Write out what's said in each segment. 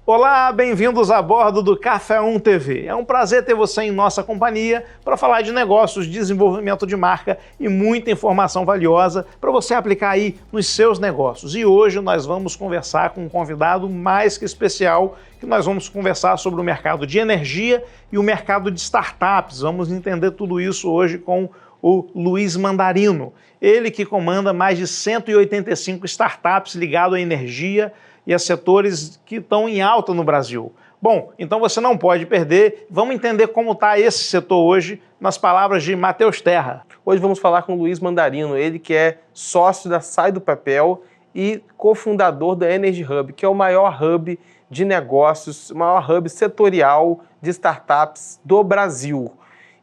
Olá, bem-vindos a bordo do Café 1 TV. É um prazer ter você em nossa companhia para falar de negócios, desenvolvimento de marca e muita informação valiosa para você aplicar aí nos seus negócios. E hoje nós vamos conversar com um convidado mais que especial, que nós vamos conversar sobre o mercado de energia e o mercado de startups. Vamos entender tudo isso hoje com o Luiz Mandarino. Ele que comanda mais de 185 startups ligadas à energia e a setores que estão em alta no Brasil. Bom, então você não pode perder. Vamos entender como está esse setor hoje nas palavras de Matheus Terra. Hoje vamos falar com o Luiz Mandarino, ele que é sócio da Sai do Papel e cofundador da Energy Hub, que é o maior hub de negócios, o maior hub setorial de startups do Brasil.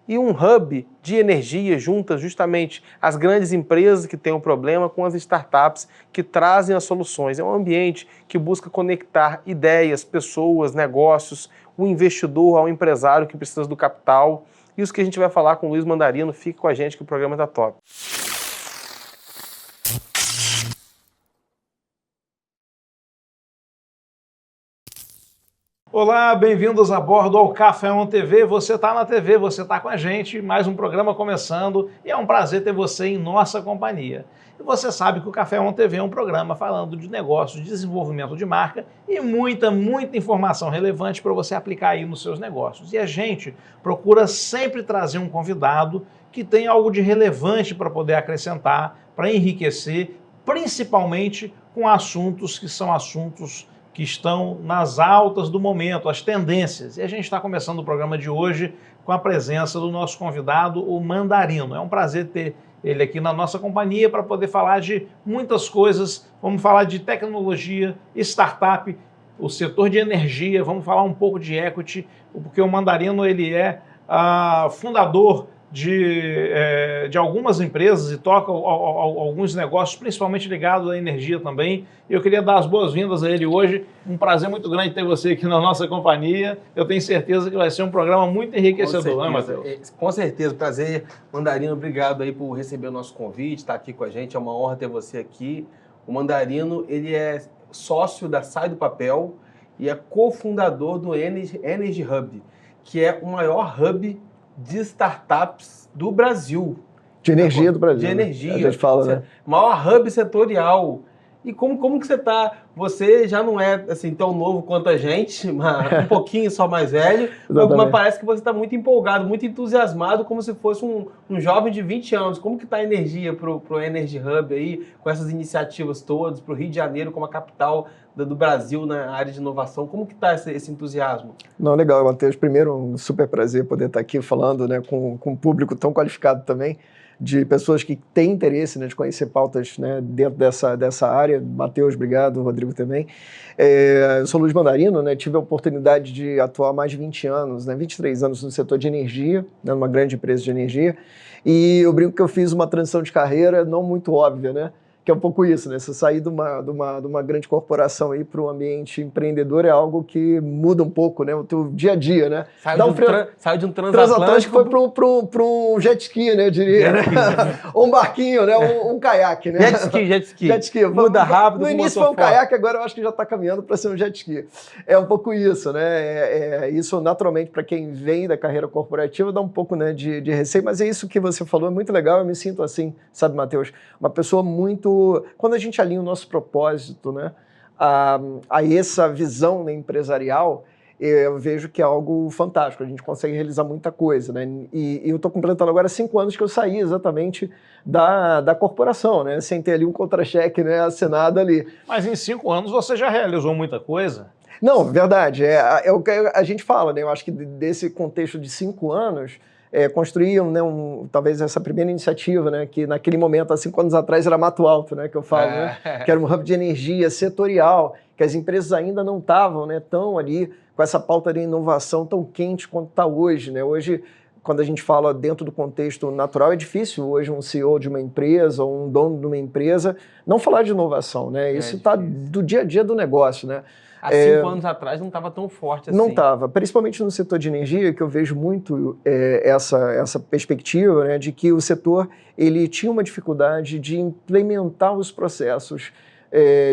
E um hub de energia junta justamente as grandes empresas que têm um problema com as startups que trazem as soluções. É um ambiente que busca conectar ideias, pessoas, negócios, o investidor ao empresário que precisa do capital. Isso que a gente vai falar com o Luiz Mandarino. Fique com a gente que o programa está top. Olá, bem-vindos a bordo ao Café 1 TV. Você está na TV, você está com a gente, mais um programa começando e é um prazer ter você em nossa companhia. E você sabe que o Café 1 TV é um programa falando de negócios, de desenvolvimento de marca e muita informação relevante para você aplicar aí nos seus negócios. E a gente procura sempre trazer um convidado que tem algo de relevante para poder acrescentar, para enriquecer, principalmente com assuntos que são assuntos que estão nas altas do momento, as tendências. E a gente está começando o programa de hoje com a presença do nosso convidado, o Mandarino. É um prazer ter ele aqui na nossa companhia para poder falar de muitas coisas. Vamos falar de tecnologia, startup, o setor de energia, vamos falar um pouco de equity, porque o Mandarino ele é fundador de algumas empresas e toca alguns negócios, principalmente ligados à energia também. Eu queria dar as boas-vindas a ele hoje. Um prazer muito grande ter você aqui na nossa companhia. Eu tenho certeza que vai ser um programa muito enriquecedor, né, Matheus? Com certeza, prazer. Mandarino, obrigado aí por receber o nosso convite, estar aqui com a gente. É uma honra ter você aqui. O Mandarino, ele é sócio da Sai do Papel e é cofundador do Energy Hub, que é o maior hub de startups do Brasil. De energia do Brasil. De energia. A gente fala, né? Maior hub setorial. E como que você está? Você já não é assim tão novo quanto a gente, um pouquinho só mais velho, mas parece que você está muito empolgado, muito entusiasmado, como se fosse um jovem de 20 anos. Como que está a energia para o Energy Hub aí, com essas iniciativas todas, para o Rio de Janeiro como a capital do Brasil na área de inovação? Como que está esse entusiasmo? Não, legal, Matheus. Primeiro, um super prazer poder estar aqui falando, né, com um público tão qualificado também, de pessoas que têm interesse, né, de conhecer pautas, né, dentro dessa área. Matheus, obrigado, Rodrigo também. Eu sou Luiz Mandarino, né, tive a oportunidade de atuar há mais de 20 anos, né, 23 anos no setor de energia, né, numa grande empresa de energia, e eu brinco que eu fiz uma transição de carreira não muito óbvia, né, que é um pouco isso, né? Você sair de uma grande corporação aí para um ambiente empreendedor é algo que muda um pouco, né? O teu dia a dia, né? Saiu de um transatlântico foi para um jet ski, né? Eu diria. Ou um barquinho, né? Um caiaque, né? Jet ski. Jet ski. Muda rápido. No início foi um caiaque, agora eu acho que já está caminhando para ser um jet ski. É um pouco isso, né? Isso naturalmente para quem vem da carreira corporativa dá um pouco, né, de receio, mas é isso que você falou, é muito legal, eu me sinto assim, sabe, Matheus? Uma pessoa muito... Quando a gente alinha o nosso propósito, né, a essa visão, né, empresarial, eu vejo que é algo fantástico, a gente consegue realizar muita coisa, né? E eu estou completando agora 5 anos que eu saí exatamente da corporação, né? Sem ter ali um contra-cheque, né, assinado ali. Mas em 5 anos você já realizou muita coisa? Não, verdade, é o que a gente fala, né? Eu acho que desse contexto de 5 anos, construíam, né, talvez essa primeira iniciativa, né, que naquele momento, há 5 anos atrás, era Mato Alto, né, que eu falo, né, que era um hub de energia setorial, que as empresas ainda não estavam, né, tão ali com essa pauta de inovação tão quente quanto está hoje, né? Hoje, quando a gente fala dentro do contexto natural, é difícil hoje um CEO de uma empresa ou um dono de uma empresa não falar de inovação, né? Isso está do dia a dia do negócio, né? Há 5 anos atrás não estava tão forte assim. Não estava, principalmente no setor de energia, que eu vejo muito essa perspectiva, né, de que o setor ele tinha uma dificuldade de implementar os processos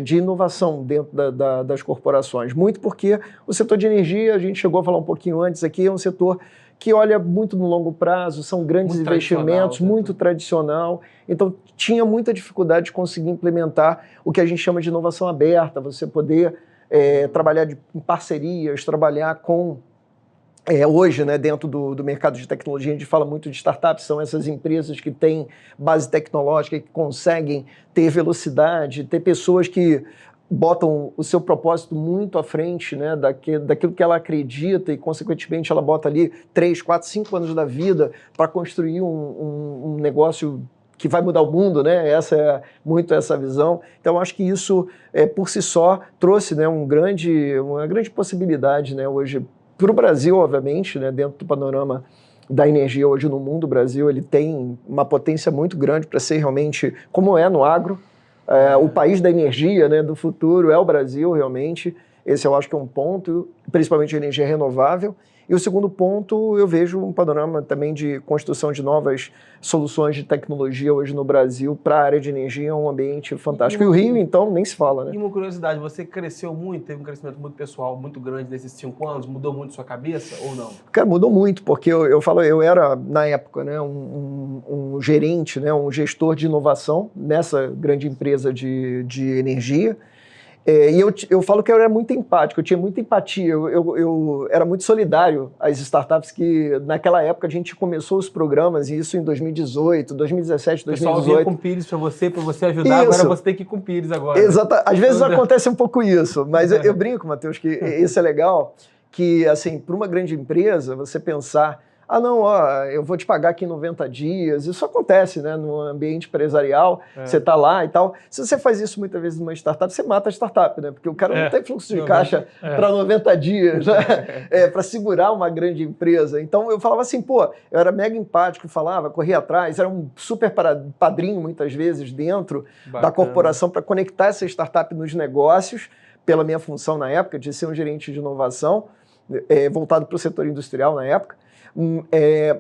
de inovação dentro das corporações. Muito porque o setor de energia, a gente chegou a falar um pouquinho antes aqui, é um setor que olha muito no longo prazo, são grandes muito investimentos, muito tradicional. Então, tinha muita dificuldade de conseguir implementar o que a gente chama de inovação aberta, você poder trabalhar em parcerias, trabalhar com... hoje, né, dentro do mercado de tecnologia, a gente fala muito de startups, são essas empresas que têm base tecnológica, que conseguem ter velocidade, ter pessoas que botam o seu propósito muito à frente, né, daquilo que ela acredita e, consequentemente, ela bota ali 3, 4, 5 anos da vida para construir um negócio que vai mudar o mundo, né? Essa é muito essa visão. Então, acho que isso, por si só, trouxe, né, uma grande possibilidade, né, hoje, para o Brasil, obviamente, né, dentro do panorama da energia hoje no mundo. O Brasil ele tem uma potência muito grande para ser realmente, como é no agro, o país da energia, né, do futuro é o Brasil, realmente. Esse eu acho que é um ponto, principalmente a energia renovável. E o segundo ponto, eu vejo um panorama também de construção de novas soluções de tecnologia hoje no Brasil para a área de energia, é um ambiente fantástico. E o Rio, então, nem se fala, né? E uma curiosidade, você cresceu muito, teve um crescimento muito pessoal, muito grande nesses 5 anos, mudou muito sua cabeça ou não? Cara, mudou muito, porque eu falo, eu era, na época, né, um gerente, né, um gestor de inovação nessa grande empresa de energia. E eu falo que eu era muito empático, eu tinha muita empatia, eu era muito solidário às startups que naquela época a gente começou os programas, e isso em 2018, 2017, 2018. O pessoal vinha com Pires para você ajudar, isso. Agora você tem que ir com Pires agora. Exato, às vezes acontece um pouco isso, mas eu brinco, Matheus, que isso é legal, que assim, para uma grande empresa, você pensar, não, eu vou te pagar aqui em 90 dias. Isso acontece, né, no ambiente empresarial, você está lá e tal. Se você faz isso muitas vezes numa startup, você mata a startup, né? Porque o cara não tem fluxo de caixa para 90 dias, né? Para segurar uma grande empresa. Então eu falava assim, pô, eu era mega empático, falava, corria atrás, era um super padrinho muitas vezes dentro da corporação para conectar essa startup nos negócios, pela minha função na época de ser um gerente de inovação, voltado para o setor industrial na época.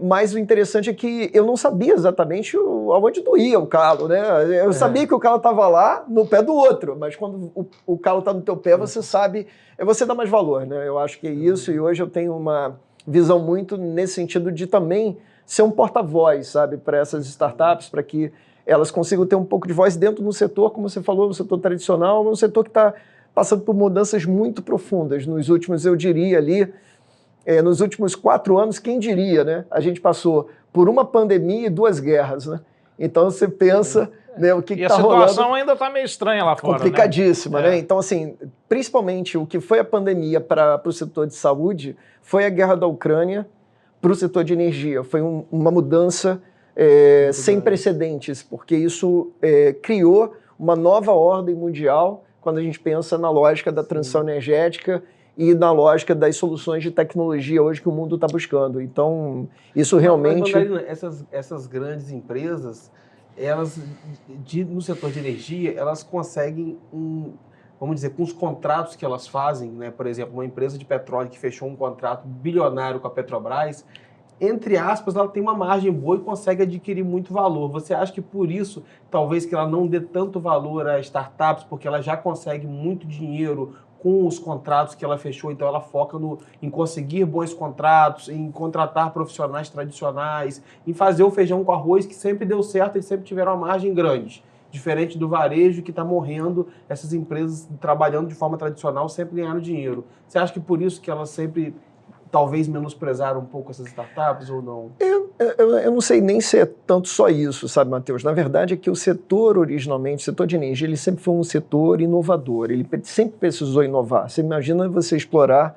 Mas o interessante é que eu não sabia exatamente aonde doía o calo, né? Eu sabia que o calo estava lá no pé do outro, mas quando o calo está no teu pé, você sabe, você dá mais valor, né? Eu acho que é isso, e hoje eu tenho uma visão muito nesse sentido de também ser um porta-voz, sabe, para essas startups, para que elas consigam ter um pouco de voz dentro do setor, como você falou, no setor tradicional, um setor que está passando por mudanças muito profundas. Nos últimos, eu diria ali, nos últimos 4 anos, quem diria, né? A gente passou por uma pandemia e 2 guerras, né? Então você pensa, né, o que está rolando. E a situação ainda está meio estranha lá fora, complicadíssima, né? Então, assim, principalmente o que foi a pandemia para o setor de saúde foi a guerra da Ucrânia para o setor de energia. Foi uma mudança sem precedentes, porque isso criou uma nova ordem mundial quando a gente pensa na lógica da transição energética e na lógica das soluções de tecnologia hoje que o mundo está buscando. Então, isso realmente... Mas, Mandarino, essas grandes empresas, elas, no setor de energia, elas conseguem, vamos dizer, com os contratos que elas fazem, né? Por exemplo, uma empresa de petróleo que fechou um contrato bilionário com a Petrobras, entre aspas, ela tem uma margem boa e consegue adquirir muito valor. Você acha que por isso, talvez que ela não dê tanto valor a startups, porque ela já consegue muito dinheiro com os contratos que ela fechou, então ela foca em conseguir bons contratos, em contratar profissionais tradicionais, em fazer o feijão com arroz, que sempre deu certo e sempre tiveram uma margem grande. Diferente do varejo, que está morrendo, essas empresas trabalhando de forma tradicional sempre ganharam dinheiro. Você acha que por isso que elas sempre talvez menosprezaram um pouco essas startups ou não? Eu não sei nem se é tanto só isso, sabe, Matheus? Na verdade é que o setor originalmente, o setor de energia, ele sempre foi um setor inovador, ele sempre precisou inovar. Você imagina você explorar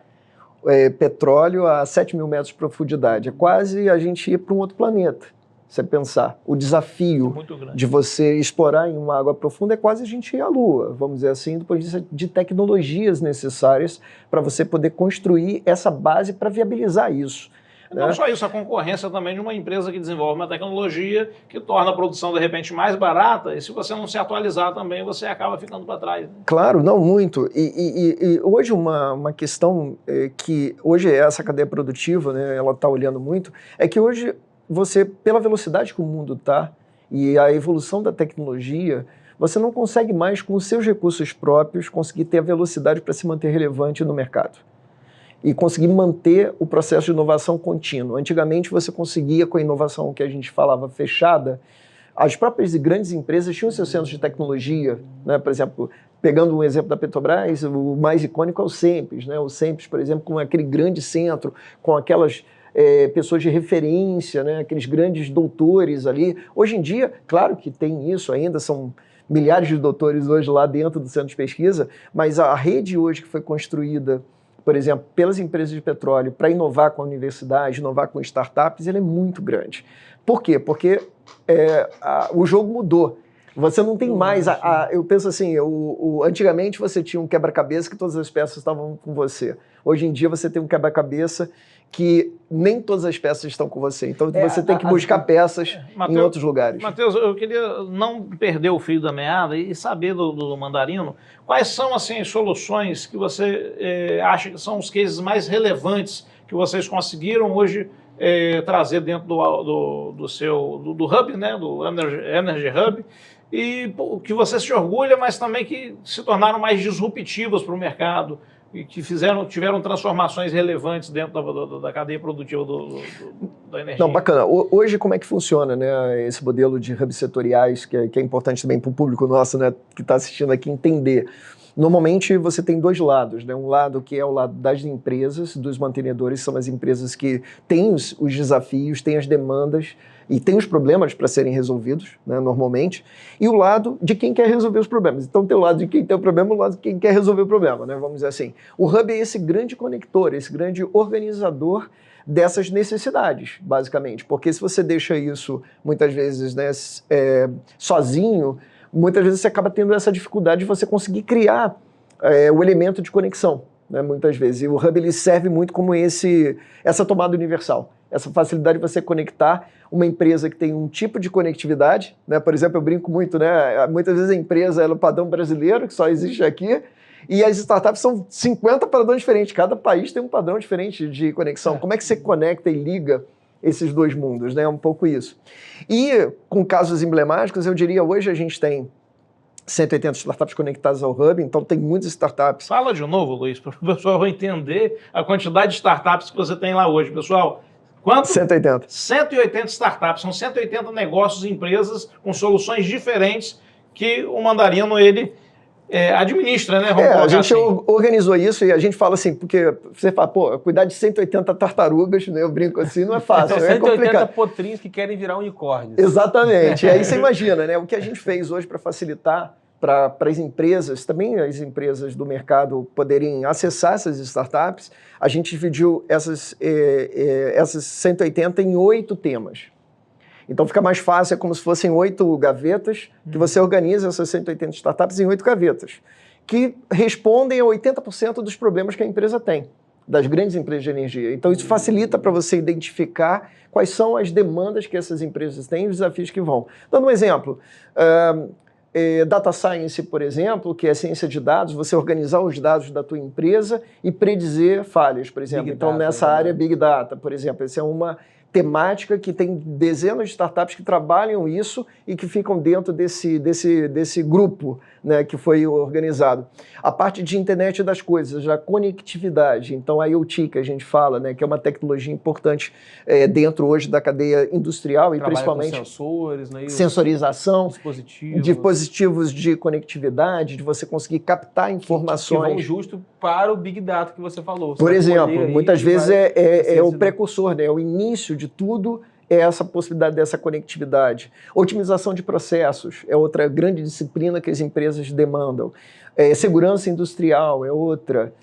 petróleo a 7 mil metros de profundidade, é quase a gente ir para um outro planeta. Você pensar, o desafio de você explorar em uma água profunda é quase a gente ir à Lua, vamos dizer assim, do ponto de vista de tecnologias necessárias para você poder construir essa base para viabilizar isso. Não só isso, a concorrência também de uma empresa que desenvolve uma tecnologia que torna a produção, de repente, mais barata, e se você não se atualizar também, você acaba ficando para trás. Né? Claro, não muito. E hoje uma questão que hoje essa cadeia produtiva, né, ela está olhando muito, é que hoje você, pela velocidade que o mundo está e a evolução da tecnologia, você não consegue mais, com os seus recursos próprios, conseguir ter a velocidade para se manter relevante no mercado e conseguir manter o processo de inovação contínuo. Antigamente, você conseguia, com a inovação que a gente falava fechada, as próprias grandes empresas tinham seus centros de tecnologia, né? Por exemplo, pegando um exemplo da Petrobras, o mais icônico é o Cenpes, né? O Cenpes, por exemplo, com aquele grande centro, com aquelas pessoas de referência, né? Aqueles grandes doutores ali. Hoje em dia, claro que tem isso ainda, são milhares de doutores hoje lá dentro do centro de pesquisa, mas a rede hoje que foi construída, por exemplo, pelas empresas de petróleo para inovar com a universidade, inovar com startups, ele é muito grande. Por quê? Porque o jogo mudou. Você não tem mais... eu penso assim, antigamente você tinha um quebra-cabeça que todas as peças estavam com você. Hoje em dia você tem um quebra-cabeça que nem todas as peças estão com você. Então você tem que buscar peças em outros lugares. Matheus, eu queria não perder o fio da meada e saber do Mandarino quais são assim, as soluções que você acha que são os cases mais relevantes que vocês conseguiram hoje trazer dentro do Hub, né, do Energy Hub, e que você se orgulha, mas também que se tornaram mais disruptivas para o mercado e que tiveram transformações relevantes dentro da cadeia produtiva da energia. Não, bacana. Hoje, como é que funciona, né, esse modelo de hubs setoriais, que é importante também para o público nosso, né, que está assistindo aqui entender? Normalmente você tem dois lados, né? Um lado que é o lado das empresas, dos mantenedores, são as empresas que têm os desafios, têm as demandas e têm os problemas para serem resolvidos, né, normalmente, e o lado de quem quer resolver os problemas. Então tem o lado de quem tem o problema e o lado de quem quer resolver o problema, né, vamos dizer assim. O Hub é esse grande conector, esse grande organizador dessas necessidades, basicamente, porque se você deixa isso, muitas vezes, né, sozinho, muitas vezes você acaba tendo essa dificuldade de você conseguir criar o elemento de conexão, né, muitas vezes. E o Hub ele serve muito como essa tomada universal, essa facilidade de você conectar uma empresa que tem um tipo de conectividade, né? Por exemplo, eu brinco muito, né? Muitas vezes a empresa é o padrão brasileiro, que só existe aqui, e as startups são 50 padrões diferentes. Cada país tem um padrão diferente de conexão. Como é que você conecta e liga esses dois mundos, né? É um pouco isso. E com casos emblemáticos, eu diria, hoje a gente tem 180 startups conectadas ao Hub, então tem muitas startups. Fala de novo, Luiz, para o pessoal entender a quantidade de startups que você tem lá hoje. Pessoal, quanto? 180. 180 startups, são 180 negócios e empresas com soluções diferentes que o Mandarino, ele administra, né? A gente organizou isso e a gente fala assim, porque você fala, pô, cuidar de 180 tartarugas, né? Eu brinco assim, não é fácil, São 180 complicado. potrinhos que querem virar unicórnios. Exatamente, e aí você imagina, né? O que a gente fez hoje para facilitar para as empresas, também as empresas do mercado poderem acessar essas startups, a gente dividiu essas 180 em 8 temas. Então fica mais fácil, é como se fossem 8 gavetas, que você organiza essas 180 startups em 8 gavetas, que respondem a 80% dos problemas que a empresa tem, das grandes empresas de energia. Então isso facilita para você identificar quais são as demandas que essas empresas têm e os desafios que vão. Dando um exemplo, Data Science, por exemplo, que é ciência de dados, você organizar os dados da tua empresa e predizer falhas, por exemplo. Big então, Data, nessa área, Big Data, por exemplo, essa é uma temática que tem dezenas de startups que trabalham isso e que ficam dentro desse grupo, né, que foi organizado. A parte de internet das coisas, a conectividade, então a IoT que a gente fala, né, que é uma tecnologia importante dentro hoje da cadeia industrial e principalmente com sensores, né, sensorização, dispositivos de conectividade, de você conseguir captar informações. Que vão justo para o Big Data que você falou. Por exemplo, muitas vezes é o precursor, né, é o início de tudo, é essa possibilidade dessa conectividade. Otimização de processos é outra grande disciplina que as empresas demandam. Segurança industrial é outra.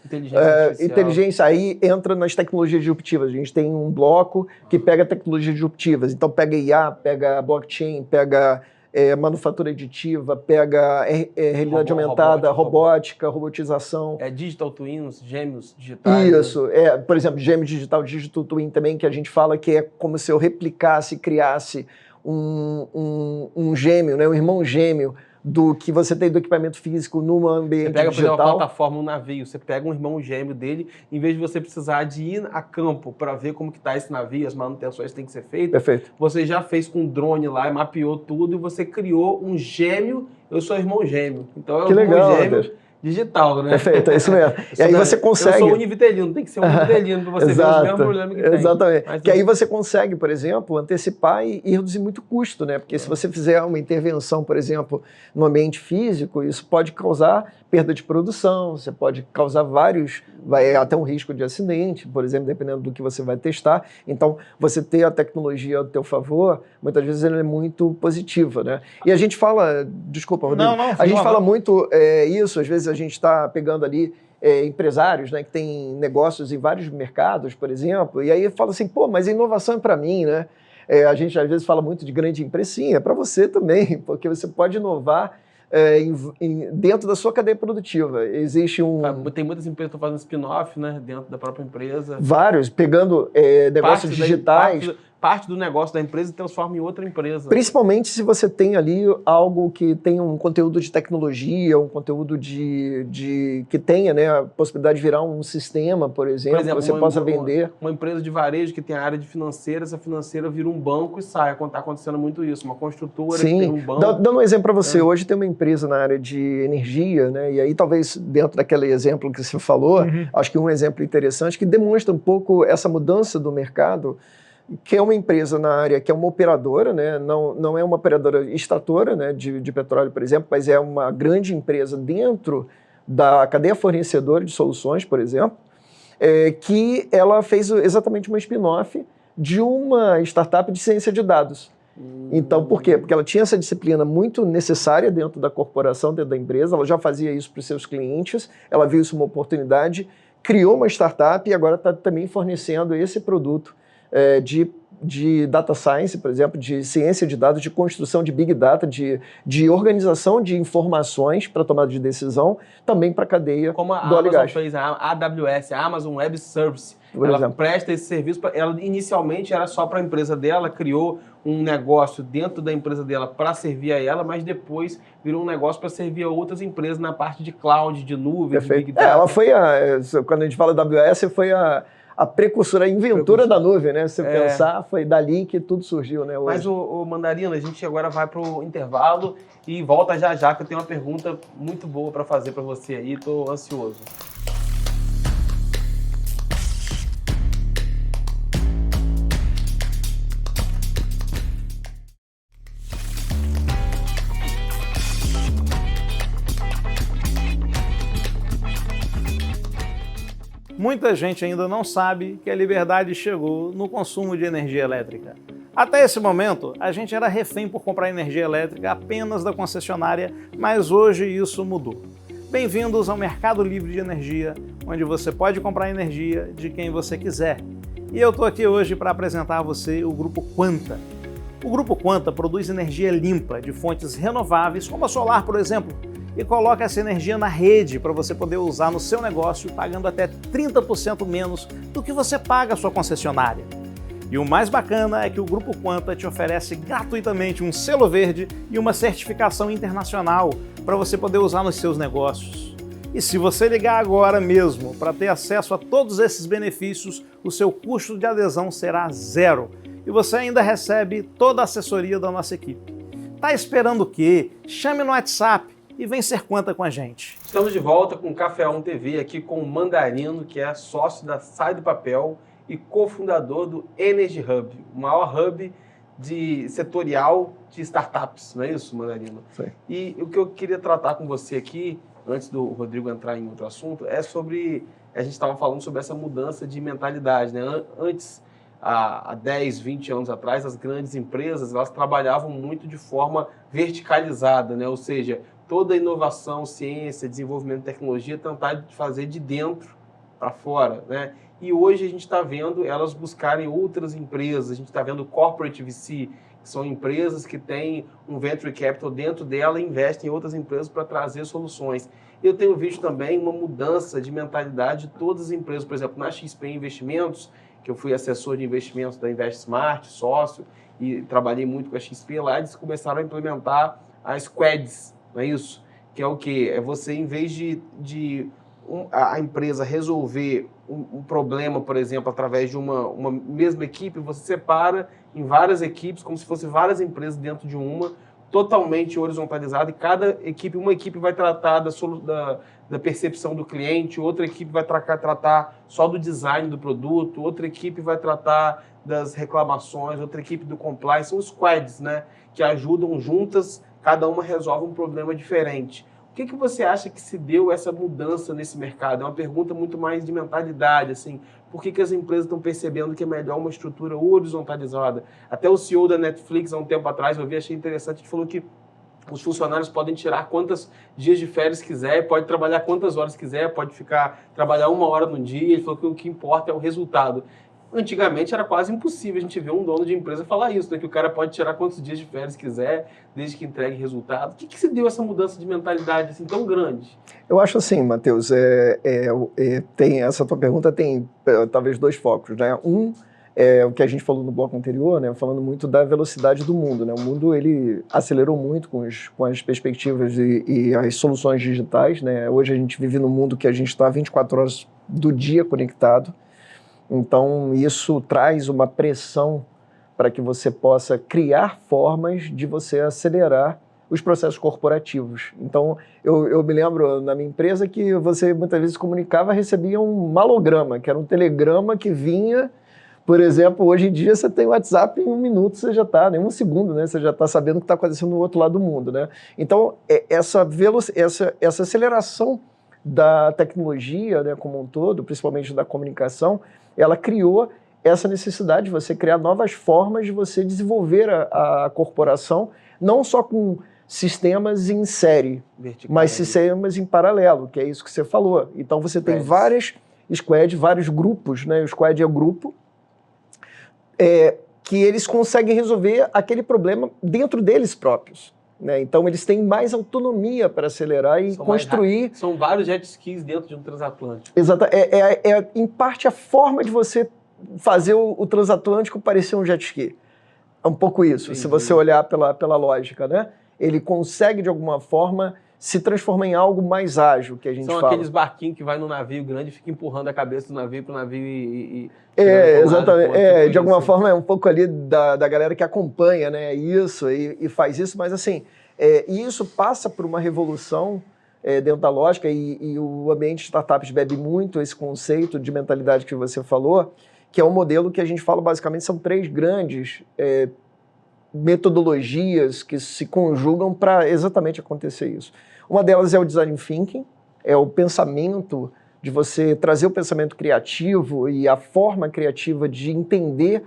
Inteligência, aí entra nas tecnologias disruptivas. A gente tem um bloco que pega tecnologias disruptivas. Então pega IA, pega blockchain, pega manufatura aditiva, pega realidade aumentada, robótica, robotização. Digital twins, gêmeos digitais. Isso, por exemplo, gêmeo digital, digital twin também, que a gente fala que é como se eu replicasse, criasse um gêmeo, né, um irmão gêmeo do que você tem do equipamento físico no ambiente Você pega, por exemplo, digital. a plataforma, um navio, você pega um irmão gêmeo dele, em vez de você precisar de ir a campo para ver como que está esse navio, as manutenções que têm que ser feitas, Perfeito. você já fez com um drone lá, mapeou tudo e você criou um gêmeo, eu sou irmão gêmeo. Então é Que um irmão legal, gêmeo Deus. digital, né? Perfeito, é isso mesmo. E aí você consegue... Eu sou univitelino, tem que ser univitelino para você ver os mesmos problemas que tem. Exatamente. Mas, que aí você consegue, por exemplo, antecipar e reduzir muito custo, né? Porque se você fizer uma intervenção, por exemplo, no ambiente físico, isso pode causar perda de produção, você pode causar até um risco de acidente, por exemplo, dependendo do que você vai testar. Então, você ter a tecnologia ao teu favor, muitas vezes ela é muito positiva, né? E a gente fala, desculpa, Rodrigo, a gente fala muito isso, às vezes a gente está pegando ali empresários, né, que têm negócios em vários mercados, por exemplo, e aí fala assim, pô, mas a inovação é para mim, né? A gente às vezes fala muito de grande empresa, sim, é para você também, porque você pode inovar dentro da sua cadeia produtiva. Existe Tem muitas empresas que estão fazendo spin-off, né, dentro da própria empresa. Vários, pegando negócios digitais. Parte do negócio da empresa e transforma em outra empresa. Principalmente se você tem ali algo que tem um conteúdo de tecnologia, um conteúdo que tenha, né, a possibilidade de virar um sistema, por exemplo, que você possa vender. Uma empresa de varejo que tem a área de financeira, essa financeira vira um banco e sai. Está acontecendo muito isso. Uma construtora que tem um banco. Dando um exemplo para você, hoje tem uma empresa na área de energia, né, e aí talvez dentro daquele exemplo que você falou, acho que um exemplo interessante que demonstra um pouco essa mudança do mercado, que é uma empresa na área que é uma operadora, né? Não é uma operadora extratora, né, de petróleo, por exemplo, mas é uma grande empresa dentro da cadeia fornecedora de soluções, por exemplo, que ela fez exatamente uma spin-off de uma startup de ciência de dados. Então, por quê? Porque ela tinha essa disciplina muito necessária dentro da corporação, dentro da empresa, ela já fazia isso para os seus clientes, ela viu isso uma oportunidade, criou uma startup e agora está também fornecendo esse produto de data science, por exemplo, de ciência de dados, de construção de big data, de organização de informações para tomada de decisão, também para a cadeia como a do óleo e Amazon gás. fez, a AWS, a Amazon Web Service. Por ela exemplo. presta esse serviço, ela inicialmente era só para a empresa dela, criou um negócio dentro da empresa dela para servir a ela, mas depois virou um negócio para servir a outras empresas na parte de cloud, de nuvem, Perfeito. de big data. Ela foi quando a gente fala da AWS, foi a precursora, a inventora da nuvem, né? Se você pensar, foi dali que tudo surgiu, né? Hoje. Mas, o Mandarina, a gente agora vai para o intervalo e volta já, que eu tenho uma pergunta muito boa para fazer para você aí, estou ansioso. Muita gente ainda não sabe que a liberdade chegou no consumo de energia elétrica. Até esse momento, a gente era refém por comprar energia elétrica apenas da concessionária, mas hoje isso mudou. Bem-vindos ao Mercado Livre de Energia, onde você pode comprar energia de quem você quiser. E eu estou aqui hoje para apresentar a você o Grupo Quanta. O Grupo Quanta produz energia limpa de fontes renováveis, como a solar, por exemplo, e coloca essa energia na rede para você poder usar no seu negócio, pagando até 30% menos do que você paga a sua concessionária. E o mais bacana é que o Grupo Quanta te oferece gratuitamente um selo verde e uma certificação internacional para você poder usar nos seus negócios. E se você ligar agora mesmo para ter acesso a todos esses benefícios, o seu custo de adesão será zero e você ainda recebe toda a assessoria da nossa equipe. Tá esperando o quê? Chame no WhatsApp e vem ser Quanta com a gente. Estamos de volta com o Café On TV, aqui com o Mandarino, que é sócio da Sai do Papel e cofundador do Energy Hub, o maior hub setorial de startups, não é isso, Mandarino? Sim. E o que eu queria tratar com você aqui, antes do Rodrigo entrar em outro assunto, é sobre, a gente estava falando sobre essa mudança de mentalidade, né? Antes, há 10, 20 anos atrás, as grandes empresas, elas trabalhavam muito de forma verticalizada, né? Ou seja, toda inovação, ciência, desenvolvimento de tecnologia, tentar fazer de dentro para fora, né? E hoje a gente está vendo elas buscarem outras empresas, a gente está vendo corporate VC, que são empresas que têm um venture capital dentro dela e investem em outras empresas para trazer soluções. Eu tenho visto também uma mudança de mentalidade de todas as empresas, por exemplo, na XP Investimentos, que eu fui assessor de investimentos da InvestSmart, sócio, e trabalhei muito com a XP lá, eles começaram a implementar as squads, não é isso? Que é o quê? É você, em vez a empresa resolver um problema, por exemplo, através de uma mesma equipe, você separa em várias equipes, como se fossem várias empresas dentro de uma, totalmente horizontalizada, e uma equipe vai tratar da percepção do cliente, outra equipe vai tratar só do design do produto, outra equipe vai tratar das reclamações, outra equipe do compliance, são squads, né, que ajudam juntas, cada uma resolve um problema diferente. O que você acha que se deu essa mudança nesse mercado? É uma pergunta muito mais de mentalidade, assim. Por que as empresas estão percebendo que é melhor uma estrutura horizontalizada? Até o CEO da Netflix, há um tempo atrás, eu vi, achei interessante, ele falou que os funcionários podem tirar quantos dias de férias quiser, pode trabalhar quantas horas quiser, pode trabalhar 1 hora no dia. Ele falou que o que importa é o resultado. Antigamente era quase impossível a gente ver um dono de empresa falar isso, né? Que o cara pode tirar quantos dias de férias quiser, desde que entregue resultado. O que se deu essa mudança de mentalidade assim tão grande? Eu acho assim, Matheus, essa tua pergunta tem talvez 2 focos, né? Um é o que a gente falou no bloco anterior, né? Falando muito da velocidade do mundo, né? O mundo ele acelerou muito com as perspectivas e as soluções digitais, né? Hoje a gente vive num mundo que a gente está 24 horas do dia conectado. Então, isso traz uma pressão para que você possa criar formas de você acelerar os processos corporativos. Então, eu me lembro na minha empresa que você muitas vezes comunicava, recebia um malograma, que era um telegrama que vinha, por exemplo, hoje em dia você tem o WhatsApp em 1 minuto, você já está, nem 1 segundo, né? Você já está sabendo o que está acontecendo no outro lado do mundo, né? Então, essa aceleração da tecnologia, né, como um todo, principalmente da comunicação, ela criou essa necessidade de você criar novas formas de você desenvolver a corporação, não só com sistemas em série, mas sistemas em paralelo, que é isso que você falou. Então você tem várias squads, vários grupos, né? O squad é o grupo, que eles conseguem resolver aquele problema dentro deles próprios. Né? Então eles têm mais autonomia para acelerar e construir. São vários jet skis dentro de um transatlântico. Exato. Em parte a forma de você fazer o transatlântico parecer um jet ski. É um pouco isso, entendi. Se você olhar pela lógica, né? Ele consegue de alguma forma se transformar em algo mais ágil, que a gente fala. São aqueles barquinhos que vai no navio grande e fica empurrando a cabeça do navio para o navio e exatamente. De alguma forma é um pouco ali da galera que acompanha, né, isso e faz isso, mas assim, e isso passa por uma revolução dentro da lógica e o ambiente de startups bebe muito esse conceito de mentalidade que você falou, que é um modelo que a gente fala basicamente são 3 grandes metodologias que se conjugam para exatamente acontecer isso. Uma delas é o design thinking, é o pensamento de você trazer o pensamento criativo e a forma criativa de entender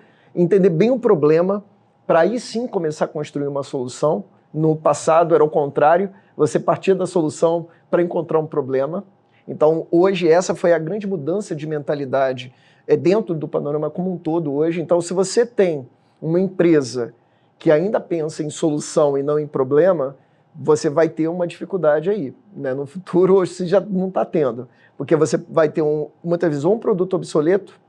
bem o problema, para aí sim começar a construir uma solução. No passado era o contrário, você partia da solução para encontrar um problema. Então hoje essa foi a grande mudança de mentalidade dentro do panorama como um todo hoje. Então se você tem uma empresa que ainda pensa em solução e não em problema, você vai ter uma dificuldade aí. Né? No futuro, hoje você já não está tendo. Porque você vai ter, muitas vezes, um produto obsoleto,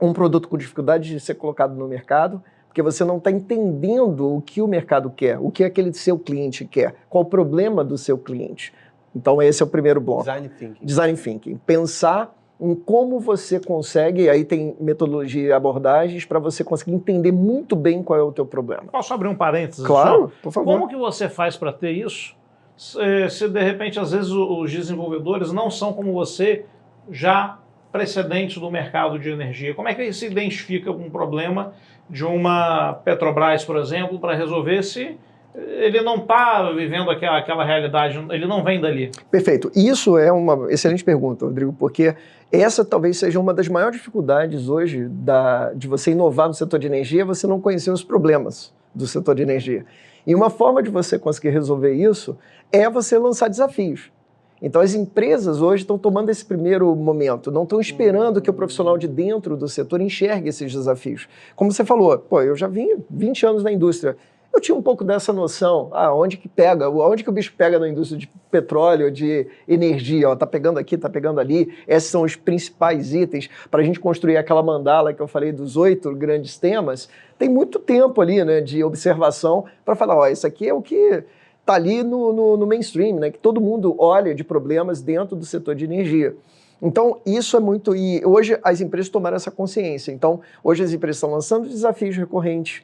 um produto com dificuldade de ser colocado no mercado, porque você não está entendendo o que o mercado quer, o que aquele seu cliente quer, qual o problema do seu cliente. Então, esse é o primeiro bloco. Design thinking. Design thinking. Pensar em como você consegue, aí tem metodologia e abordagens para você conseguir entender muito bem qual é o teu problema. Posso abrir um parênteses? Claro, por favor. Como que você faz para ter isso? Se de repente, às vezes, os desenvolvedores não são como você, já precedentes do mercado de energia. Como é que se identifica um problema de uma Petrobras, por exemplo, para resolver se ele não está vivendo aquela realidade, ele não vem dali? Perfeito. Isso é uma excelente pergunta, Rodrigo, porque essa talvez seja uma das maiores dificuldades hoje de você inovar no setor de energia, você não conhecer os problemas do setor de energia. E uma forma de você conseguir resolver isso é você lançar desafios. Então as empresas hoje estão tomando esse primeiro momento, não estão esperando que o profissional de dentro do setor enxergue esses desafios. Como você falou, eu já vim 20 anos na indústria, eu tinha um pouco dessa noção, onde que o bicho pega na indústria de petróleo, de energia, tá pegando aqui, tá pegando ali, esses são os principais itens para a gente construir aquela mandala que eu falei dos 8 grandes temas, tem muito tempo ali, né, de observação para falar, isso aqui é o que está ali no mainstream, né? Que todo mundo olha de problemas dentro do setor de energia. Então, isso é muito... E hoje as empresas tomaram essa consciência. Então, hoje as empresas estão lançando desafios recorrentes.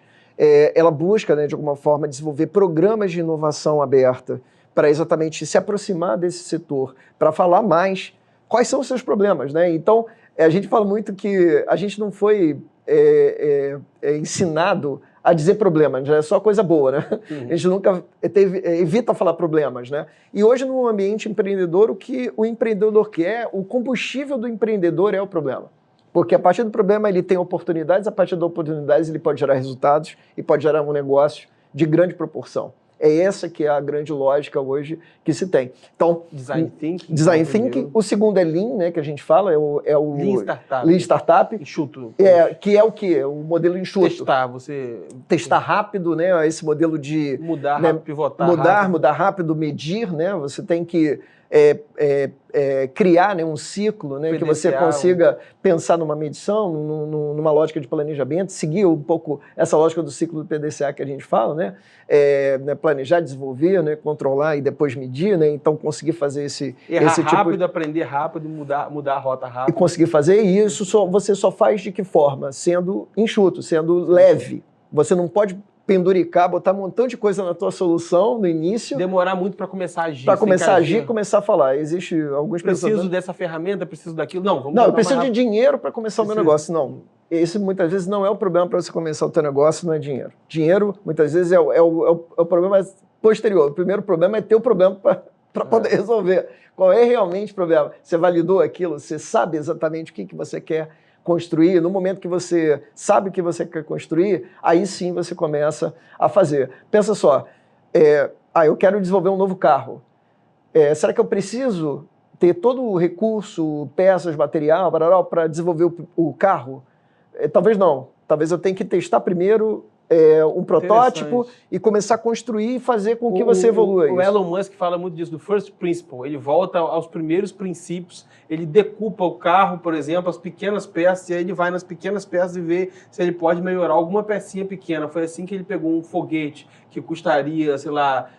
Ela busca, né, de alguma forma, desenvolver programas de inovação aberta para exatamente se aproximar desse setor, para falar mais quais são os seus problemas, né? Então, a gente fala muito que a gente não foi ensinado a dizer problemas, é só coisa boa, né? Uhum. A gente nunca evita falar problemas, né? E hoje, no ambiente empreendedor, o que o empreendedor quer, o combustível do empreendedor é o problema. Porque a partir do problema ele tem oportunidades, a partir das oportunidades ele pode gerar resultados e pode gerar um negócio de grande proporção. É essa que é a grande lógica hoje que se tem. Então, Design Thinking. Design Thinking. O segundo é Lean, né, que a gente fala, é o Lean Startup. Lean Startup. Enxuto. Que é o quê? O modelo enxuto. Testar rápido, né? Esse modelo de... Mudar, né, pivotar mudar rápido, medir, né? Você tem que criar, né, um ciclo, né, que você consiga pensar numa medição, numa lógica de planejamento, seguir um pouco essa lógica do ciclo do PDCA que a gente fala, né, planejar, desenvolver, né, controlar e depois medir, né, então conseguir fazer esse tipo... rápido, aprender rápido, mudar a rota rápido. E conseguir fazer isso, você só faz de que forma? Sendo enxuto, sendo leve. Você não pode penduricar, botar um montão de coisa na tua solução no início. Demorar muito para começar a agir. Para começar a agir, começar a falar. Existe alguns preciso dessa ferramenta, preciso daquilo. Não, eu preciso de dinheiro para começar o meu negócio. Não. Esse muitas vezes não é o problema para você começar o teu negócio, não é dinheiro. Dinheiro, muitas vezes, é o problema posterior. O primeiro problema é ter o problema para poder resolver. Qual é realmente o problema? Você validou aquilo? Você sabe exatamente o que você quer construir? No momento que você sabe o que você quer construir, aí sim você começa a fazer. Pensa só, eu quero desenvolver um novo carro. Será que eu preciso ter todo o recurso, peças, material, para desenvolver o carro? Talvez não. Talvez eu tenha que testar primeiro um protótipo e começar a construir e fazer com que você evolua isso. O Elon Musk fala muito disso, do first principle. Ele volta aos primeiros princípios, ele decupa o carro, por exemplo, as pequenas peças, e aí ele vai nas pequenas peças e vê se ele pode melhorar alguma pecinha pequena. Foi assim que ele pegou um foguete que custaria, sei lá,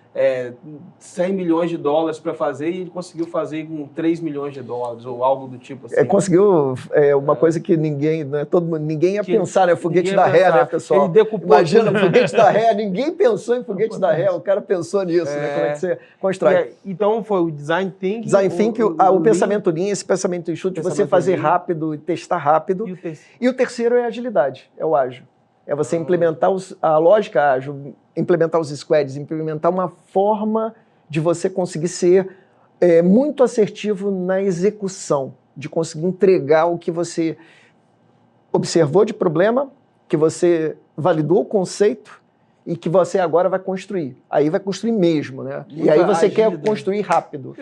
100 milhões de dólares para fazer, e ele conseguiu fazer com 3 milhões de dólares ou algo do tipo assim. Conseguiu uma coisa que ninguém, né, ninguém ia pensar, né? Foguete da ré, né, pessoal? Ele decupou. Imagina, foguete da ré, ninguém pensou em foguete da ré, o cara pensou nisso, né? Como é que você constrói? Então foi o Design Thinking. Design Thinking, o pensamento Lean, esse pensamento enxuto, de você fazer rápido e testar rápido. E o terceiro é a agilidade, é o ágil. É você implementar a lógica ágil, implementar os squads, implementar uma forma de você conseguir ser muito assertivo na execução, de conseguir entregar o que você observou de problema, que você validou o conceito e que você agora vai construir. Aí vai construir mesmo, né? E aí você quer construir rápido.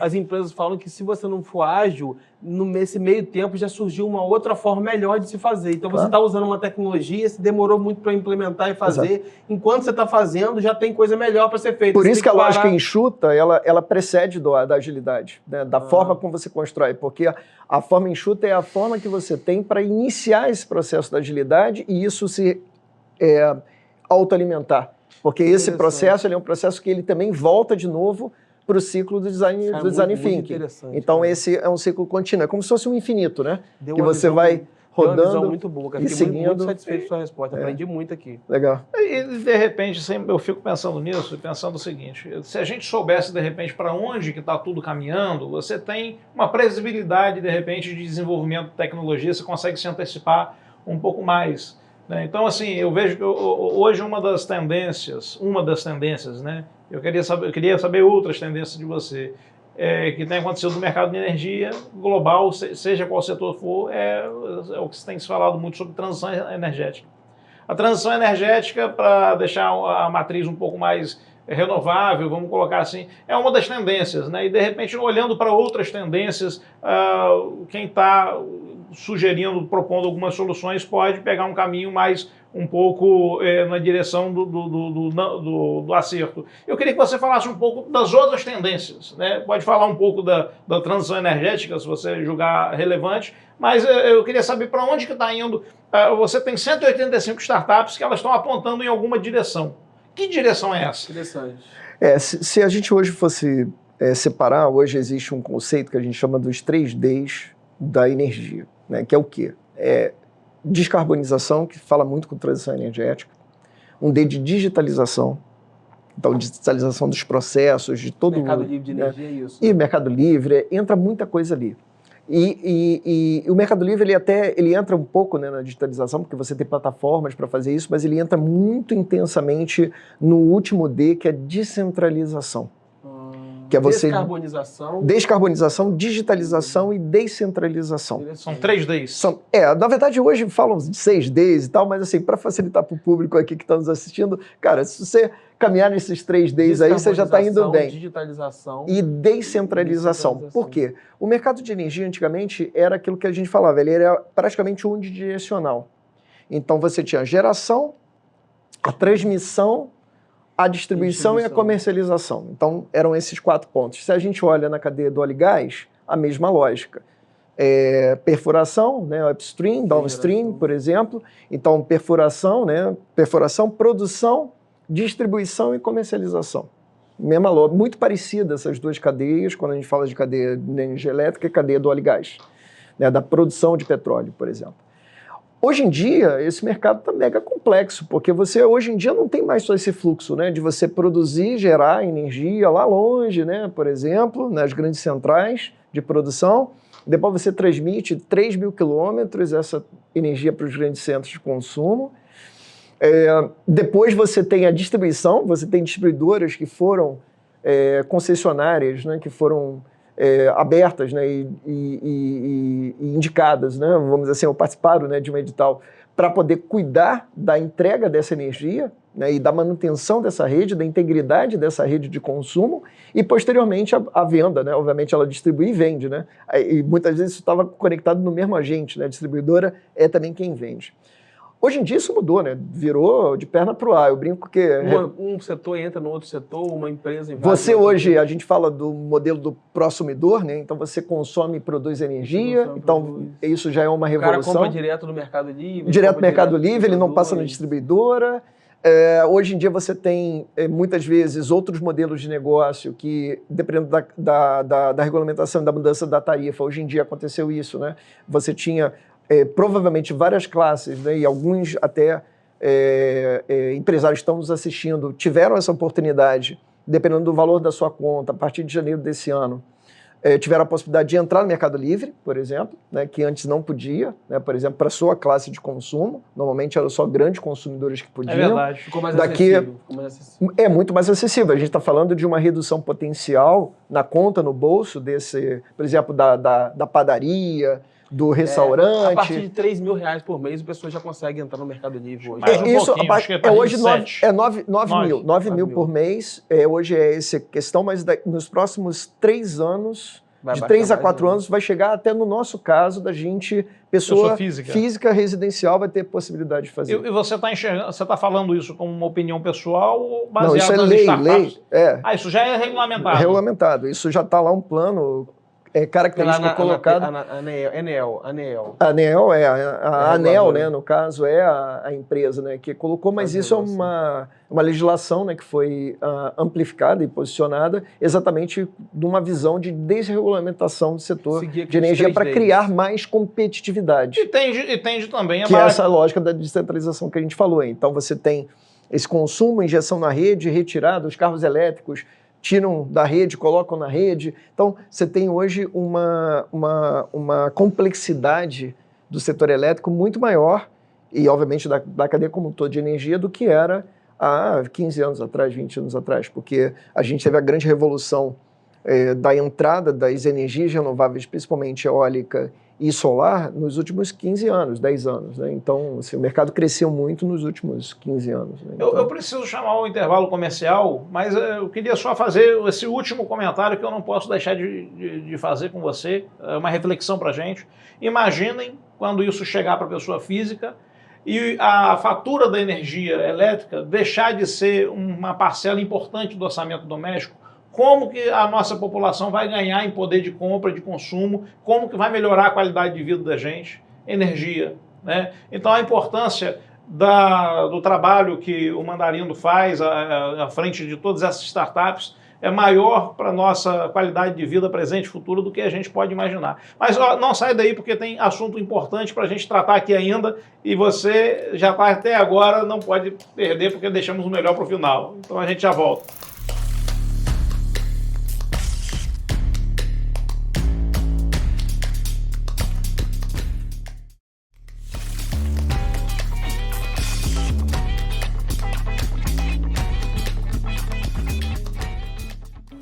As empresas falam que se você não for ágil, nesse meio tempo já surgiu uma outra forma melhor de se fazer. Então você está usando uma tecnologia, se demorou muito para implementar e fazer. Exato. Enquanto você está fazendo, já tem coisa melhor para ser feita. Por isso que a lógica enxuta, ela precede da agilidade, né? Da forma como você constrói. Porque a forma enxuta é a forma que você tem para iniciar esse processo da agilidade e isso se autoalimentar, porque esse processo é um processo que ele também volta de novo para o ciclo do design thinking. Então esse é um ciclo contínuo, é como se fosse um infinito, né? Que você vai rodando. Uma visão muito boa, cara. Fiquei muito satisfeito com a sua resposta, aprendi muito aqui. Legal. E de repente, eu fico pensando nisso, pensando o seguinte, se a gente soubesse de repente para onde que está tudo caminhando, você tem uma previsibilidade de repente de desenvolvimento de tecnologia, você consegue se antecipar um pouco mais. Então, assim, eu vejo que hoje uma das tendências, né? Eu queria saber outras tendências de você, que tem acontecido no mercado de energia global, seja qual setor for, é o que se tem se falado muito sobre transição energética. A transição energética, para deixar a matriz um pouco mais renovável, vamos colocar assim, é uma das tendências, né? E de repente, olhando para outras tendências, quem está sugerindo, propondo algumas soluções, pode pegar um caminho mais um pouco na direção do acerto. Eu queria que você falasse um pouco das outras tendências, né? Pode falar um pouco da transição energética, se você julgar relevante, mas eu queria saber para onde que está indo. Você tem 185 startups que elas estão apontando em alguma direção. Que direção é essa? Interessante. Se a gente hoje fosse separar, hoje existe um conceito que a gente chama dos 3Ds da energia, né? Que é o quê? Descarbonização, que fala muito com transição energética, um D de digitalização, então digitalização dos processos, de todo Mercado livre de energia, isso. E Mercado Livre, entra muita coisa ali. E o Mercado Livre, ele entra um pouco, né, na digitalização, porque você tem plataformas para fazer isso, mas ele entra muito intensamente no último D, que é descentralização. Que é você... Descarbonização, digitalização e descentralização. São 3Ds. Na verdade, hoje falam de 6Ds e tal, mas assim, para facilitar para o público aqui que está nos assistindo, cara, se você caminhar nesses 3Ds aí, você já está indo bem. Digitalização e descentralização. Por quê? O mercado de energia, antigamente, era aquilo que a gente falava, ele era praticamente unidirecional. Então, você tinha a geração, a transmissão, a distribuição e a comercialização. Então, eram esses 4 pontos. Se a gente olha na cadeia do óleo e gás, a mesma lógica. Perfuração, né, upstream, downstream, por exemplo. Então, perfuração, produção, distribuição e comercialização. Mesma lógica, muito parecida essas duas cadeias, quando a gente fala de cadeia de energia elétrica e cadeia do óleo e gás, né, da produção de petróleo, por exemplo. Hoje em dia, esse mercado está mega complexo, porque você hoje em dia não tem mais só esse fluxo, né, de você produzir, gerar energia lá longe, né, por exemplo, nas grandes centrais de produção, depois você transmite 3.000 quilômetros essa energia para os grandes centros de consumo. Depois você tem a distribuição, você tem distribuidoras que foram concessionárias, né, que foram abertas, né, e indicadas, né, vamos dizer assim, ou participaram, né, de um edital para poder cuidar da entrega dessa energia, né, e da manutenção dessa rede, da integridade dessa rede de consumo e, posteriormente, a venda, né, obviamente ela distribui e vende, né, e muitas vezes isso estava conectado no mesmo agente, né, a distribuidora é também quem vende. Hoje em dia isso mudou, né? Virou de perna para o ar. Eu brinco que... Um setor entra no outro setor, uma empresa... Você hoje, a gente fala do modelo do prosumidor, né? Então você consome e produz energia, isso já é uma revolução. O cara compra direto do Mercado Livre. Direto do Mercado Livre, ele não passa na distribuidora. Hoje em dia você tem, muitas vezes, outros modelos de negócio que, dependendo da regulamentação e da mudança da tarifa, hoje em dia aconteceu isso, né? Você tinha... provavelmente várias classes, né, e alguns até empresários que estão nos assistindo tiveram essa oportunidade, dependendo do valor da sua conta, a partir de janeiro desse ano, tiveram a possibilidade de entrar no Mercado Livre, por exemplo, né, que antes não podia, né, por exemplo, para a sua classe de consumo, normalmente eram só grandes consumidores que podiam. É verdade. Ficou mais acessível. É muito mais acessível. A gente está falando de uma redução potencial na conta, no bolso desse, por exemplo, da padaria, do restaurante. A partir de R$3.000 por mês, a pessoa já consegue entrar no Mercado Livre hoje. Hoje 9 mil por mês. Hoje é essa questão, mas nos próximos 3 anos, de 3 a 4 anos, vai chegar até no nosso caso da gente, pessoa física residencial vai ter possibilidade de fazer. E você está enxergando, você está falando isso como uma opinião pessoal ou baseado Não, isso é lei. Isso já é regulamentado. Regulamentado. Isso já está lá um plano característico colocado. ANEEL. A ANEEL, né, no caso, é a empresa, né, que colocou, mas isso é uma legislação, né, que foi amplificada e posicionada exatamente de uma visão de desregulamentação do setor de energia para criar mais competitividade. E tende também a... Que é essa lógica da descentralização que a gente falou. Então você tem esse consumo, injeção na rede, retirada, os carros elétricos tiram da rede, colocam na rede. Então, você tem hoje uma complexidade do setor elétrico muito maior e, obviamente, da cadeia como um todo de energia do que era há 15 anos atrás, 20 anos atrás, porque a gente teve a grande revolução da entrada das energias renováveis, principalmente eólica e solar, nos últimos 15 anos, 10 anos. Né? Então, assim, o mercado cresceu muito nos últimos 15 anos. Né? Então... Eu preciso chamar o intervalo comercial, mas eu queria só fazer esse último comentário que eu não posso deixar de fazer com você, uma reflexão para a gente. Imaginem quando isso chegar para a pessoa física e a fatura da energia elétrica deixar de ser uma parcela importante do orçamento doméstico. Como que a nossa população vai ganhar em poder de compra, de consumo, como que vai melhorar a qualidade de vida da gente, energia, né? Então a importância do trabalho que o Mandarino faz à frente de todas essas startups é maior para a nossa qualidade de vida presente e futuro do que a gente pode imaginar. Mas ó, não sai daí porque tem assunto importante para a gente tratar aqui ainda e você já está até agora, não pode perder porque deixamos o melhor para o final. Então a gente já volta.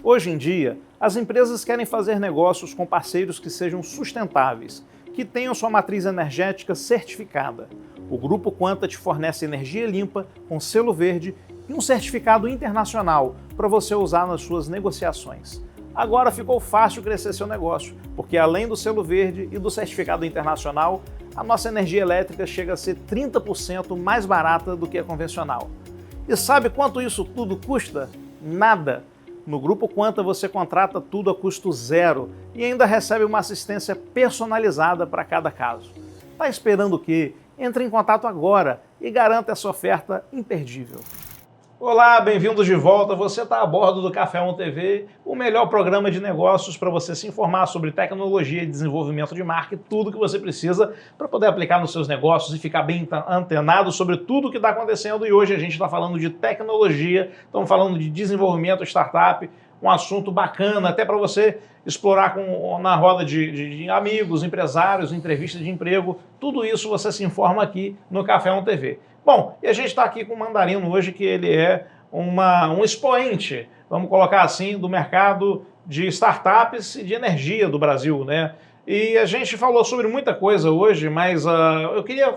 Hoje em dia, as empresas querem fazer negócios com parceiros que sejam sustentáveis, que tenham sua matriz energética certificada. O Grupo Quanta te fornece energia limpa, com selo verde e um certificado internacional para você usar nas suas negociações. Agora ficou fácil crescer seu negócio, porque além do selo verde e do certificado internacional, a nossa energia elétrica chega a ser 30% mais barata do que a convencional. E sabe quanto isso tudo custa? Nada! No Grupo Quanta você contrata tudo a custo zero e ainda recebe uma assistência personalizada para cada caso. Está esperando o quê? Entre em contato agora e garanta essa oferta imperdível. Olá, bem-vindos de volta. Você está a bordo do Café On TV, o melhor programa de negócios para você se informar sobre tecnologia e desenvolvimento de marca e tudo que você precisa para poder aplicar nos seus negócios e ficar bem antenado sobre tudo que está acontecendo. E hoje a gente está falando de tecnologia, estamos falando de desenvolvimento startup, um assunto bacana até para você explorar na roda de amigos, empresários, entrevistas de emprego. Tudo isso você se informa aqui no Café On TV. Bom, e a gente está aqui com o Mandarino hoje, que ele é um expoente, vamos colocar assim, do mercado de startups e de energia do Brasil, né? E a gente falou sobre muita coisa hoje, mas eu queria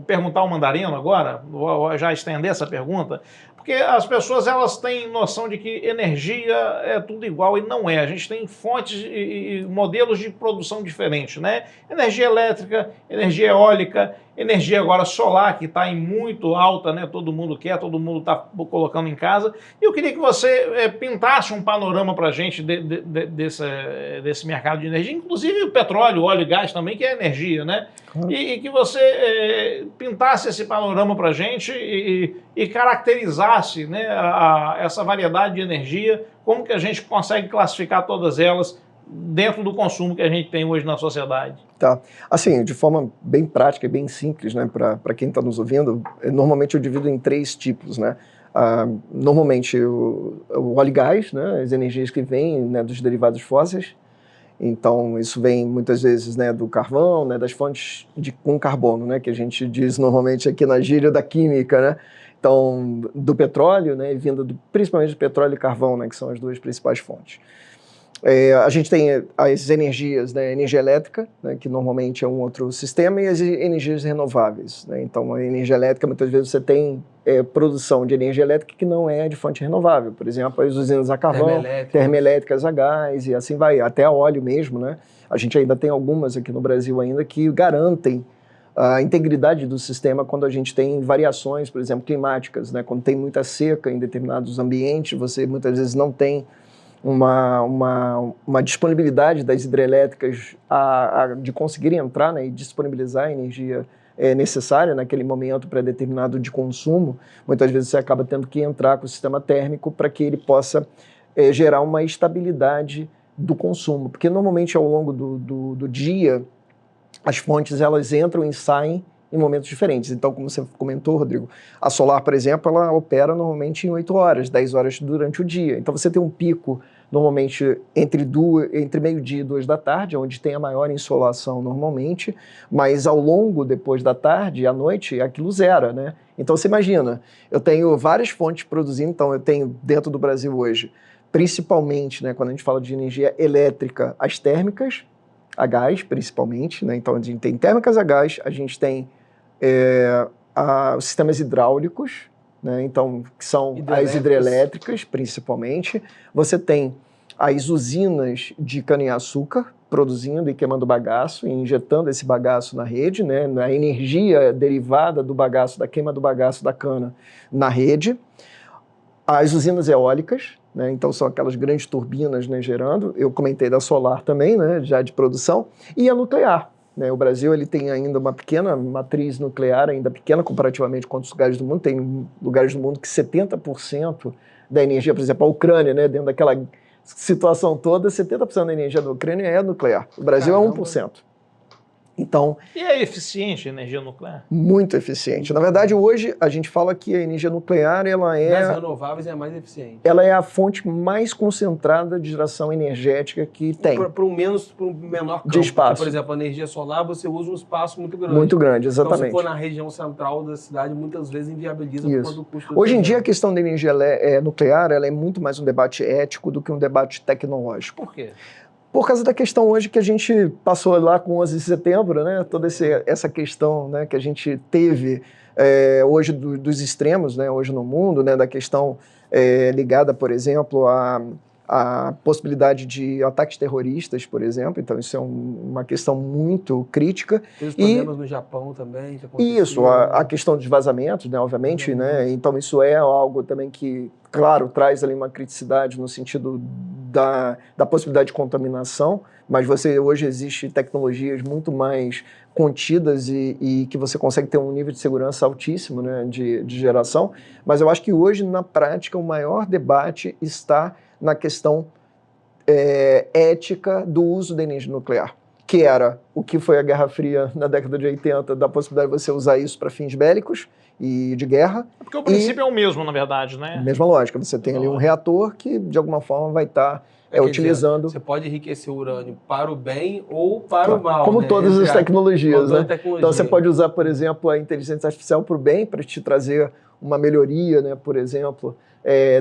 perguntar ao Mandarino agora, vou já estender essa pergunta, porque as pessoas elas têm noção de que energia é tudo igual e não é. A gente tem fontes e modelos de produção diferentes, né? Energia elétrica, energia eólica, energia agora solar, que está em muito alta, né? Todo mundo quer, todo mundo está colocando em casa. E eu queria que você pintasse um panorama para a gente desse mercado de energia, inclusive o petróleo, óleo e gás também, que é energia, né? E que você pintasse esse panorama para a gente e caracterizasse, né, essa variedade de energia, como que a gente consegue classificar todas elas dentro do consumo que a gente tem hoje na sociedade. Tá. Assim, de forma bem prática e bem simples, né, para quem está nos ouvindo, normalmente eu divido em 3 tipos, né? Normalmente o óleo e gás, né, as energias que vêm, né, dos derivados fósseis. Então, isso vem muitas vezes, né, do carvão, né, das fontes com carbono, né, que a gente diz normalmente aqui na gíria da química, né? Então, do petróleo, né, vindo principalmente do petróleo e carvão, né, que são as 2 principais fontes. A gente tem as energias, né, energia elétrica, né, que normalmente é um outro sistema, e as energias renováveis, né? Então, a energia elétrica, muitas vezes você tem produção de energia elétrica que não é de fonte renovável. Por exemplo, as usinas a carvão, termoelétricas a gás e assim vai, até a óleo mesmo, né? A gente ainda tem algumas aqui no Brasil ainda que garantem a integridade do sistema quando a gente tem variações, por exemplo, climáticas, né? Quando tem muita seca em determinados ambientes, você muitas vezes não tem uma disponibilidade das hidrelétricas de conseguirem entrar, né, e disponibilizar a energia necessária naquele momento para determinado de consumo. Muitas vezes você acaba tendo que entrar com o sistema térmico para que ele possa gerar uma estabilidade do consumo, porque normalmente ao longo do dia as fontes elas entram e saem em momentos diferentes. Então, como você comentou, Rodrigo, a solar, por exemplo, ela opera normalmente em 8 horas, 10 horas durante o dia. Então, você tem um pico, normalmente, entre meio-dia e 2 da tarde, onde tem a maior insolação normalmente, mas ao longo, depois da tarde, à noite, aquilo zera, né? Então, você imagina, eu tenho várias fontes produzindo, então eu tenho dentro do Brasil hoje, principalmente, né, quando a gente fala de energia elétrica, as térmicas, a gás, principalmente, né? Então, a gente tem térmicas a gás, a gente tem os sistemas hidráulicos, né? Então, que são as hidrelétricas, principalmente. Você tem as usinas de cana-de-açúcar produzindo e queimando bagaço e injetando esse bagaço na rede, né? A energia derivada do bagaço, da queima do bagaço da cana na rede. As usinas eólicas, né? Então são aquelas grandes turbinas, né, gerando. Eu comentei da solar também, né, já de produção. E a nuclear. né? O Brasil ele tem ainda uma pequena matriz nuclear, ainda pequena comparativamente com outros lugares do mundo. Tem lugares do mundo que 70% da energia, por exemplo, a Ucrânia, né, dentro daquela situação toda, 70% da energia da Ucrânia é nuclear. O Brasil é 1%. Então, E é eficiente a energia nuclear? muito eficiente. Na verdade, hoje a gente fala que a energia nuclear Das renováveis é a mais eficiente. ela é a fonte mais concentrada de geração energética que tem. Para um menor campo. De espaço. Porque, por exemplo, a energia solar, você usa um espaço muito grande. Muito grande, Então, exatamente. se for na região central da cidade, muitas vezes inviabiliza por conta do custo. Hoje em dia, a questão da energia nuclear ela é muito mais um debate ético do que um debate tecnológico. Por quê? Por causa da questão hoje que a gente passou lá com 11 de setembro, né? Toda essa questão, né, que a gente teve hoje dos extremos, né, hoje no mundo, né, da questão ligada, por exemplo, a possibilidade de ataques terroristas, por exemplo. Então isso é uma questão muito crítica. Tem os problemas no Japão também. Isso, a questão dos vazamentos, né, obviamente, né? Então isso é algo também que, claro, traz ali uma criticidade no sentido da possibilidade de contaminação, mas hoje existe tecnologias muito mais contidas e que você consegue ter um nível de segurança altíssimo, né, de geração. Mas eu acho que hoje, na prática, o maior debate está na questão ética do uso da energia nuclear, que era o que foi a Guerra Fria na década de 80, da possibilidade de você usar isso para fins bélicos e de guerra. Porque o princípio é o mesmo, na verdade, né? Mesma lógica, você tem ali um reator que, de alguma forma, vai estar utilizando... Você pode enriquecer o urânio para o bem ou para o mal. Como, né, todas as tecnologias, né? Então você pode usar, por exemplo, a inteligência artificial para o bem, para te trazer uma melhoria, né, por exemplo,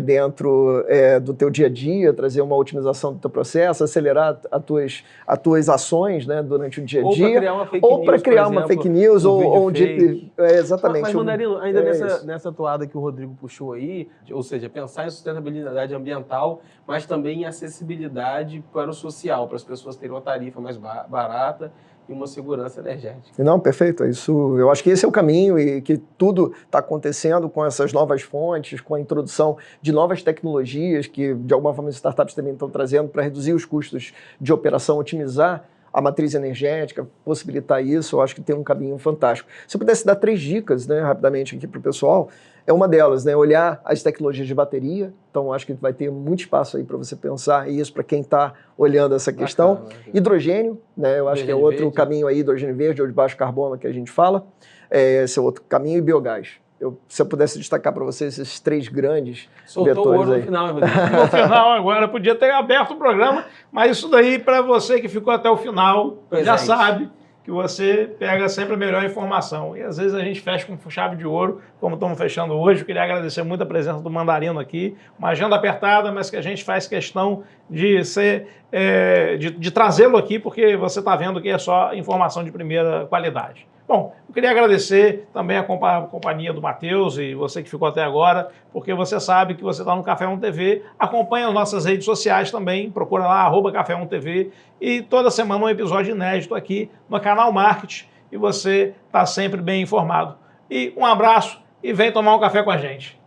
dentro do teu dia a dia, trazer uma otimização do teu processo, acelerar as tuas ações, né, durante o dia a dia. Ou para criar uma fake news, ou um deep... exatamente. Mas, Mandarino, ainda nessa toada que o Rodrigo puxou aí, ou seja, pensar em sustentabilidade ambiental, mas também em acessibilidade para o social, para as pessoas terem uma tarifa mais barata e uma segurança energética. Não, perfeito. Isso, eu acho que esse é o caminho e que tudo está acontecendo com essas novas fontes, com a introdução de novas tecnologias que, de alguma forma, as startups também estão trazendo para reduzir os custos de operação, otimizar a matriz energética, possibilitar isso. Eu acho que tem um caminho fantástico. Se eu pudesse dar 3 dicas, né, rapidamente aqui para o pessoal, é uma delas, né, olhar as tecnologias de bateria. Então, acho que vai ter muito espaço aí para você pensar isso, para quem está olhando essa questão. Bacana, né? Hidrogênio, né, eu acho que é outro caminho aí, hidrogênio verde ou de baixo carbono que a gente fala. Esse é outro caminho, e biogás. Se eu pudesse destacar para vocês esses 3 grandes vetores o ouro aí. No final, Rodrigo. No final agora, podia ter aberto o programa, mas isso daí, para você que ficou até o final, já sabe que você pega sempre a melhor informação. E às vezes a gente fecha com chave de ouro, como estamos fechando hoje. Eu queria agradecer muito a presença do Mandarino aqui. Uma agenda apertada, mas que a gente faz questão de de trazê-lo aqui, porque você está vendo que é só informação de primeira qualidade. Bom, eu queria agradecer também a companhia do Matheus e você que ficou até agora, porque você sabe que você está no Café 1 TV, acompanha as nossas redes sociais também, procura lá, @Café 1 TV, e toda semana um episódio inédito aqui no canal Marketing, e você está sempre bem informado. E um abraço e vem tomar um café com a gente.